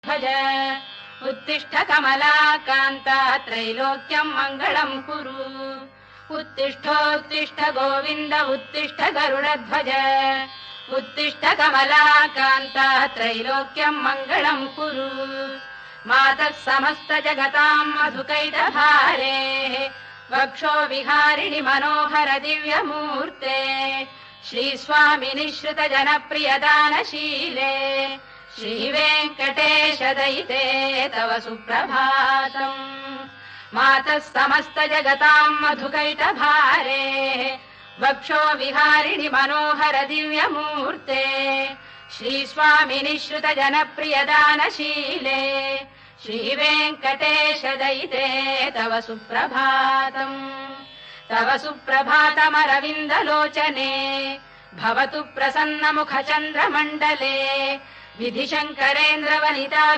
गरुडध्वज उत्तिष्ठ कमलाकान्ता त्रैलोक्यम् मङ्गलम् कुरु उत्तिष्ठोत्तिष्ठ गोविन्द उत्तिष्ठ गरुडध्वज उत्तिष्ठ कमलाकान्ता त्रैलोक्यम् मङ्गलम् कुरु मातः समस्त जगताम् मधुकैटभारेः वक्षो विहारिणि मनोहर दिव्यमूर्ते श्रीस्वामि निःश्रित जनप्रियदानशीले श्रीवेङ्कटेश दयिते तव सुप्रभातम् मातः समस्त जगताम् मधुकैटभारेः वक्षो विहारिणि मनोहर दिव्यमूर्ते श्रीस्वामि निःश्रित जनप्रियदानशीले श्रीवेङ्कटेश दयिते तव सुप्रभातम् तव सुप्रभातमरविन्दलोचने भवतु प्रसन्नमुख चन्द्रमण्डले विधिशङ्करेन्द्रवनिता